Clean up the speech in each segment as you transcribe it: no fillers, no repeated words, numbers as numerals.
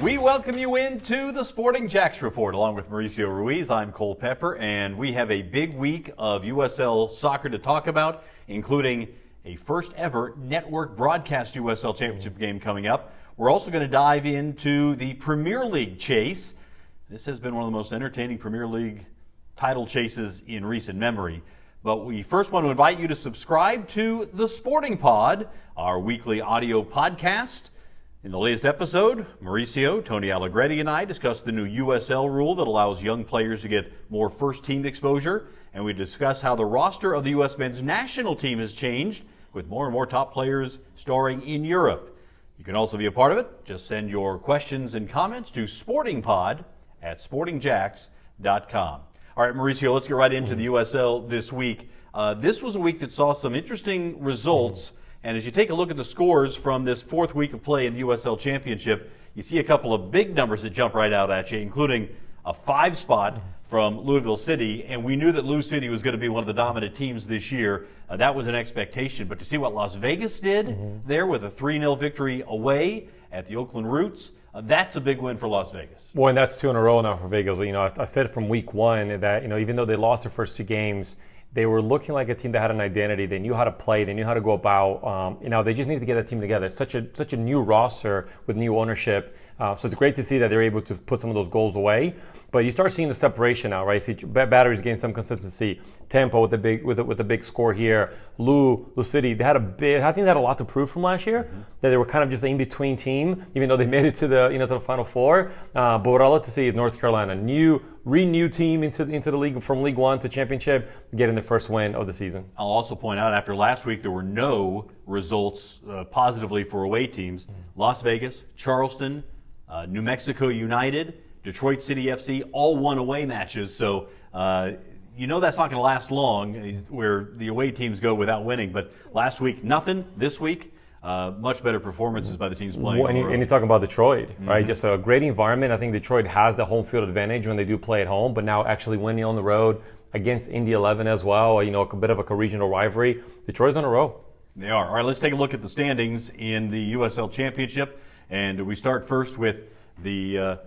We welcome you into the Sporting JAX Report. Along with Mauricio Ruiz, I'm Cole Pepper, and we have a big week of USL soccer to talk about, including a first ever network broadcast USL Championship game coming up. We're also going to dive into the Premier League chase. This has been one of the most entertaining Premier League title chases in recent memory. But we first want to invite you to subscribe to the Sporting Pod, our weekly audio podcast. In the latest episode, Mauricio, Tony Allegretti, and I discuss the new USL rule that allows young players to get more first-team exposure, and we discuss how the roster of the U.S. men's national team has changed, with more and more top players starring in Europe. You can also be a part of it. Just send your questions and comments to sportingpod@sportingjax.com. All right, Mauricio, let's get right into the USL this week. This was a week that saw some interesting results. And as you take a look at the scores from this fourth week of play in the USL Championship, you see a couple of big numbers that jump right out at you, including a 5 spot from Louisville City. And we knew that Lou City was going to be one of the dominant teams this year. That was an expectation. But to see what Las Vegas did there with a 3-0 victory away at the Oakland Roots, that's a big win for Las Vegas. Well, and that's 2 in a row now for Vegas. I said from week one that, even though they lost their first 2 games, they were looking like a team that had an identity. They knew how to play. They knew how to go about. They just needed to get that team together. Such a new roster with new ownership. So it's great to see that they're able to put some of those goals away. But you start seeing the separation now, right? See, Batteries gain some consistency. Tempo with the big score here. Lou City, I think they had a lot to prove from last year. That they were kind of just an in-between team, even though they made it to the Final Four. But what I love to see is North Carolina, renewed team into the league from League One to Championship, getting the first win of the season. I'll also point out after last week there were no results positively for away teams. Las Vegas, Charleston, New Mexico United, Detroit City FC, all won away matches. So that's not going to last long where the away teams go without winning. But last week, nothing. This week, much better performances by the teams playing. Well, and you're talking about Detroit, right? Just a great environment. I think Detroit has the home field advantage when they do play at home, but now actually winning on the road against Indy 11 as well, a bit of a regional rivalry. Detroit's on a roll. They are. All right, let's take a look at the standings in the USL Championship. And we start first with the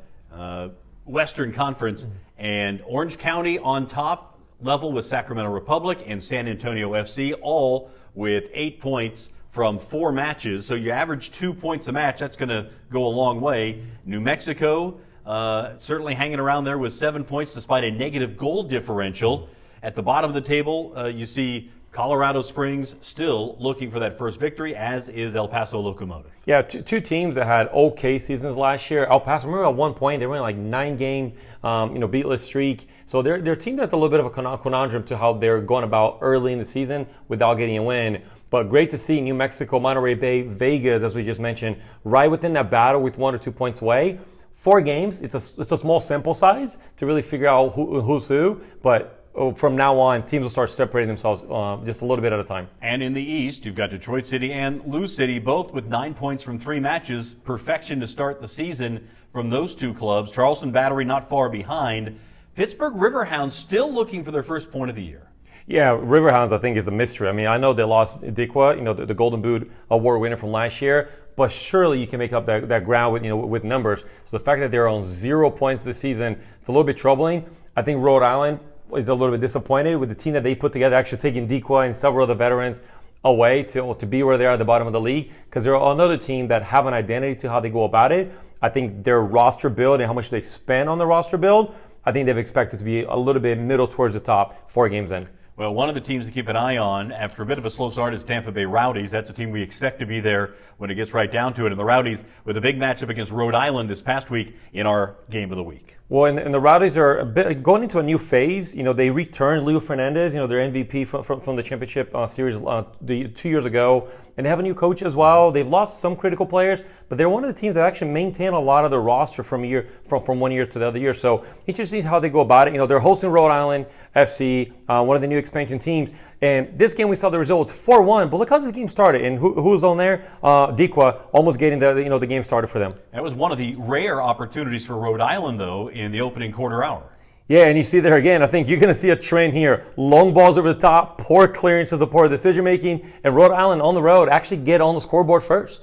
Western Conference. And Orange County on top, level with Sacramento Republic and San Antonio FC, all with 8 points from 4 matches. So you average 2 points a match. That's going to go a long way. New Mexico certainly hanging around there with 7 points despite a negative goal differential. At the bottom of the table, you see Colorado Springs still looking for that first victory, as is El Paso Locomotive. Yeah, two teams that had okay seasons last year. El Paso, remember at one point they were in like 9-game, beatless streak. So they're a team that's a little bit of a conundrum to how they're going about early in the season without getting a win. But great to see New Mexico, Monterey Bay, Vegas, as we just mentioned, right within that battle with 1 or 2 points away. 4 games, it's a small sample size to really figure out who's who, but from now on, teams will start separating themselves just a little bit at a time. And in the East, you've got Detroit City and Lou City, both with 9 points from 3 matches. Perfection to start the season from those 2 clubs. Charleston Battery not far behind. Pittsburgh Riverhounds still looking for their first point of the year. Yeah, Riverhounds, I think, is a mystery. I mean, I know they lost Dikwa, the Golden Boot Award winner from last year, but surely you can make up that ground with numbers. So the fact that they're on 0 points this season, it's a little bit troubling. I think Rhode Island is a little bit disappointed with the team that they put together, actually taking Dikwa and several other veterans away to be where they are at the bottom of the league, because they're another team that have an identity to how they go about it. I think their roster build and how much they spend on the roster build, I think they've expected to be a little bit middle towards the top 4 games in. Well, one of the teams to keep an eye on after a bit of a slow start is Tampa Bay Rowdies. That's a team we expect to be there when it gets right down to it. And the Rowdies with a big matchup against Rhode Island this past week in our game of the week. Well, and the Rowdies are a bit going into a new phase. They returned Leo Fernandez, their MVP from the championship series 2 years ago. And they have a new coach as well. They've lost some critical players, but they're one of the teams that actually maintain a lot of their roster from one year to the other year. So interesting how they go about it. They're hosting Rhode Island FC, one of the new expansion teams. And this game we saw the results 4-1, but look how this game started. And who's on there? Dikwa almost getting the game started for them. That was one of the rare opportunities for Rhode Island, though, in the opening quarter hour. Yeah, and you see there again, I think you're going to see a trend here. Long balls over the top, poor clearances, the poor decision making, and Rhode Island on the road actually get on the scoreboard first.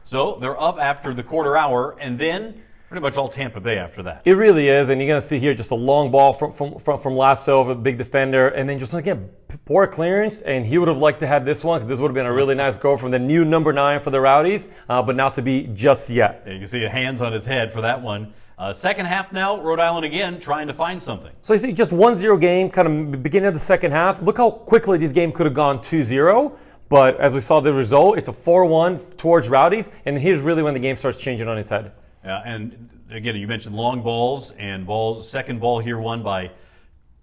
So they're up after the quarter hour, and then pretty much all Tampa Bay after that. It really is, and you're going to see here just a long ball from Lasso, a big defender, and then just again poor clearance, and he would have liked to have this one because this would have been a really nice goal from the new number 9 for the Rowdies, but not to be just yet. Yeah, you can see hands on his head for that one. Second half now, Rhode Island again trying to find something. So you see just 1-0 game, kind of beginning of the second half. Look how quickly this game could have gone 2-0. But as we saw the result, it's a 4-1 towards Rowdies, and here's really when the game starts changing on its head. And again, you mentioned long balls and balls. Second ball here won by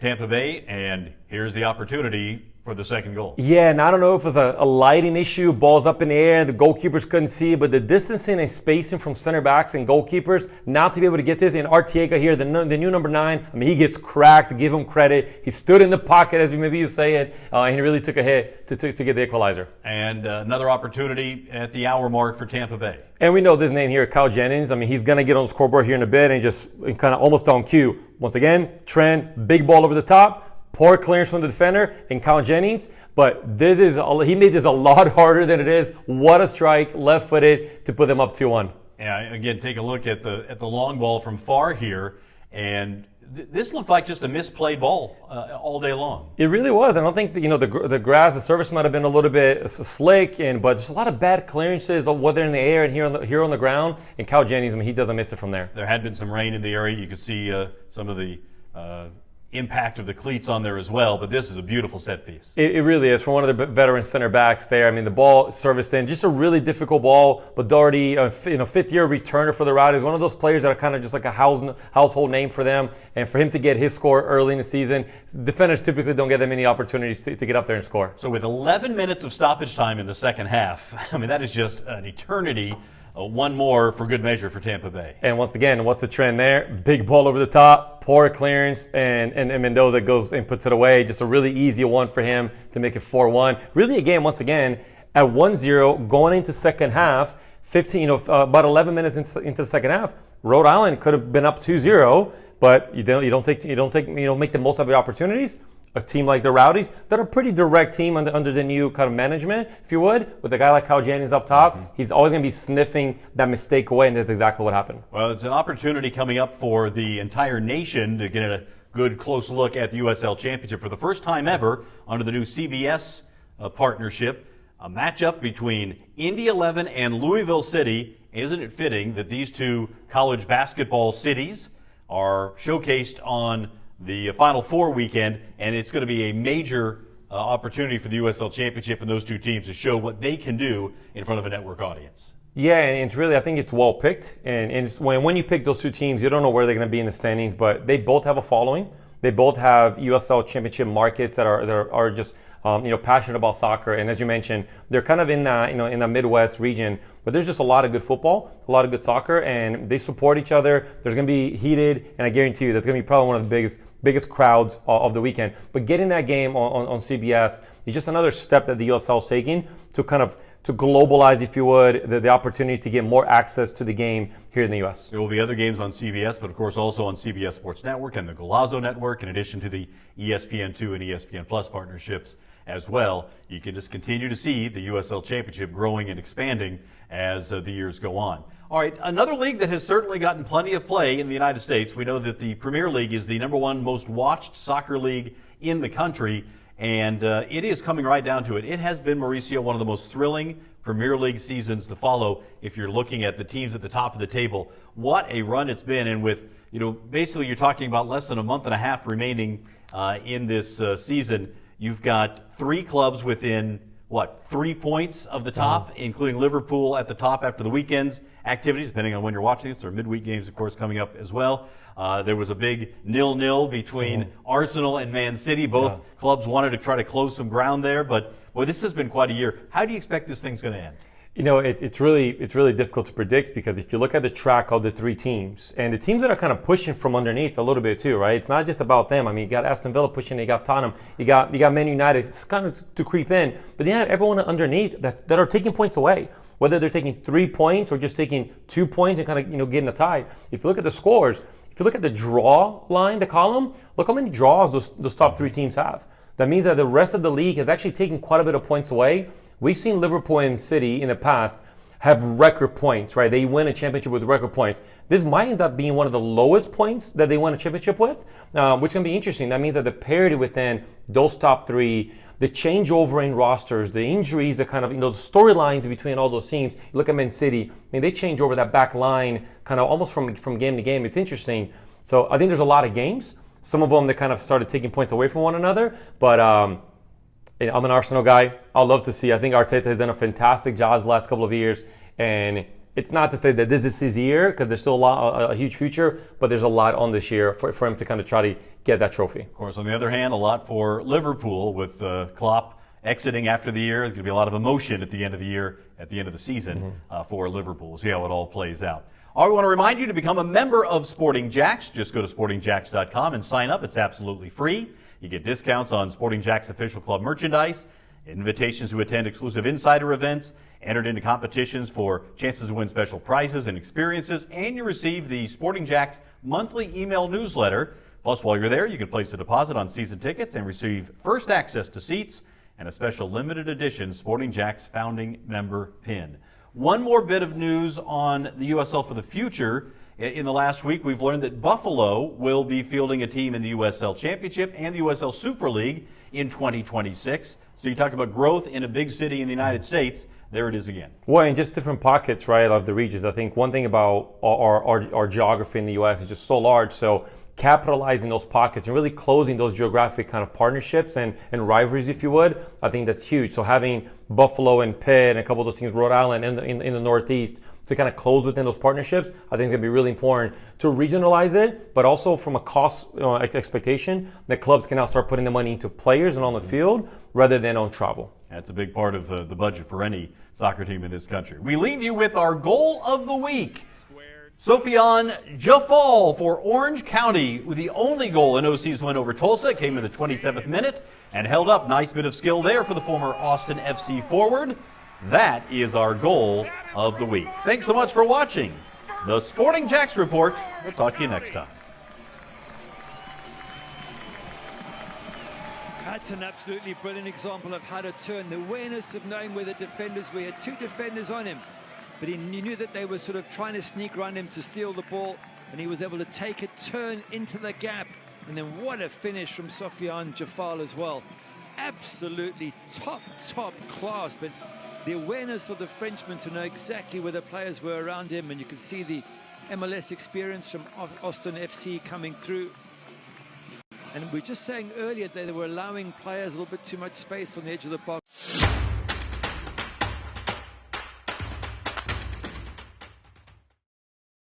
Tampa Bay, and here's the opportunity for the second goal. Yeah, and I don't know if it was a lighting issue, balls up in the air, the goalkeepers couldn't see, but the distancing and spacing from center backs and goalkeepers, not to be able to get this. And Arteaga here, the new number 9, I mean, he gets cracked, give him credit. He stood in the pocket, as maybe you say it, and he really took a hit to get the equalizer. And another opportunity at the hour mark for Tampa Bay. And we know this name here, Kyle Jennings. I mean, he's going to get on the scoreboard here in a bit and just kind of almost on cue. Once again, Trent, big ball over the top. Poor clearance from the defender and Kyle Jennings, but he made this a lot harder than it is. What a strike, left-footed to put them up 2-1. Yeah, again, take a look at the long ball from far here, and this looked like just a misplayed ball all day long. It really was. I don't think that, the grass, the surface might have been a little bit slick, but just a lot of bad clearances, whether in the air and here on the ground. And Kyle Jennings, I mean, he doesn't miss it from there. There had been some rain in the area. You could see some of the impact of the cleats on there as well, but this is a beautiful set piece. It really is, from one of the veteran center backs there. I mean, the ball serviced in, just a really difficult ball, but Doherty, fifth-year returner for the Rowdies, one of those players that are kind of just like a household name for them, and for him to get his score early in the season, defenders typically don't get that many opportunities to get up there and score. So with 11 minutes of stoppage time in the second half, I mean, that is just an eternity. One more for good measure for Tampa Bay. And once again, what's the trend there? Big ball over the top, poor clearance, and Mendoza goes and puts it away. Just a really easy one for him to make it 4-1. Really, again, once again, at 1-0, going into second half, about 11 minutes into the second half, Rhode Island could have been up 2-0, but you don't make the most of the opportunities. A team like the Rowdies, they're a pretty direct team under the new kind of management, if you would, with a guy like Kyle Jennings up top. Mm-hmm. He's always going to be sniffing that mistake away, and that's exactly what happened. Well, it's an opportunity coming up for the entire nation to get a good close look at the USL Championship for the first time ever under the new CBS partnership. A matchup between Indy 11 and Louisville City. Isn't it fitting that these two college basketball cities are showcased on the Final Four weekend, and it's going to be a major opportunity for the USL Championship and those two teams to show what they can do in front of a network audience. Yeah, and it's really, I think it's well picked. And when you pick those two teams, you don't know where they're going to be in the standings, but they both have a following. They both have USL Championship markets that are just passionate about soccer. And as you mentioned, they're kind of in the Midwest region, but there's just a lot of good football, a lot of good soccer, and they support each other. There's going to be heated, and I guarantee you that's going to be probably one of the biggest crowds of the weekend. But getting that game on CBS is just another step that the USL is taking to globalize, if you would, the opportunity to get more access to the game here in the U.S. There will be other games on CBS, but of course also on CBS Sports Network and the Golazo Network, in addition to the ESPN2 and ESPN Plus partnerships as well. You can just continue to see the USL Championship growing and expanding as the years go on. All right, another league that has certainly gotten plenty of play in the United States. We know that the Premier League is the #1 most watched soccer league in the country, and it is coming right down to it. It has been, Mauricio, one of the most thrilling Premier League seasons to follow if you're looking at the teams at the top of the table. What a run it's been, and with, basically you're talking about less than a month and a half remaining in this season. You've got 3 clubs within, 3 points of the top, including Liverpool at the top after the weekend's activities, depending on when you're watching this. There are midweek games, of course, coming up as well. There was a big 0-0 between Arsenal and Man City. Both clubs wanted to try to close some ground there, but boy, this has been quite a year. How do you expect this thing's going to end? It's really difficult to predict, because if you look at the track of the 3 teams, and the teams that are kind of pushing from underneath a little bit too, right? It's not just about them. I mean, you got Aston Villa pushing, you got Tottenham, you got Man United. It's kind of to creep in, but then you have everyone underneath that are taking points away, whether they're taking 3 points or just taking 2 points and kind of getting a tie. If you look at the scores, if you look at the draw line, the column, look how many draws those top 3 teams have. That means that the rest of the league has actually taken quite a bit of points away. We've seen Liverpool and City in the past have record points, right? They win a championship with record points. This might end up being one of the lowest points that they won a championship with, which can be interesting. That means that the parity within those top three, the changeover in rosters, the injuries, the kind of, the storylines between all those teams. You look at Man City, I mean, they change over that back line kind of almost from game to game. It's interesting. So I think there's a lot of games. Some of them that kind of started taking points away from one another, but I'm an Arsenal guy. I'll love to see. I think Arteta has done a fantastic job the last couple of years, and it's not to say that this is his year because there's still a huge future, but there's a lot on this year for him to kind of try to get that trophy. Of course, on the other hand, a lot for Liverpool with Klopp exiting after the year. There's going to be a lot of emotion at the end of the year, at the end of the season for Liverpool. We'll see how it all plays out. All right, we want to remind you to become a member of Sporting JAX. Just go to sportingjax.com and sign up. It's absolutely free. You get discounts on Sporting JAX official club merchandise, invitations to attend exclusive insider events, entered into competitions for chances to win special prizes and experiences, and you receive the Sporting JAX monthly email newsletter. Plus, while you're there, you can place a deposit on season tickets and receive first access to seats and a special limited edition Sporting JAX founding member pin. One more bit of news on the USL for the future. In the last week, we've learned that Buffalo will be fielding a team in the USL Championship and the USL Super League in 2026. So you talk about growth in a big city in the United States. There it is again. Well, in just different pockets, right, of the regions. I think one thing about our geography in the U.S. is just so large. So capitalizing those pockets and really closing those geographic kind of partnerships and rivalries, if you would, I think that's huge. So having Buffalo and Pitt and a couple of those teams, Rhode Island in the Northeast, to kind of close within those partnerships, I think it's going to be really important to regionalize it, but also from a cost expectation, that clubs can now start putting the money into players and on the field rather than on travel. That's a big part of the budget for any soccer team in this country. We leave you with our goal of the week. Sofian Jafal for Orange County with the only goal in OC's win over Tulsa. Came in the 27th minute and held up. Nice bit of skill there for the former Austin FC forward. That is our goal of the week. Thanks so much for watching the Sporting JAX Report. We'll talk to you next time. That's an absolutely brilliant example of how to turn. The awareness of knowing where the defenders were. He had two defenders on him, but he knew that they were sort of trying to sneak around him to steal the ball, and he was able to take a turn into the gap. And then what a finish from Sofian Jafal as well. Absolutely top class, but the awareness of the Frenchman to know exactly where the players were around him, and you can see the MLS experience from Austin FC coming through. And we were just saying earlier that they were allowing players a little bit too much space on the edge of the box.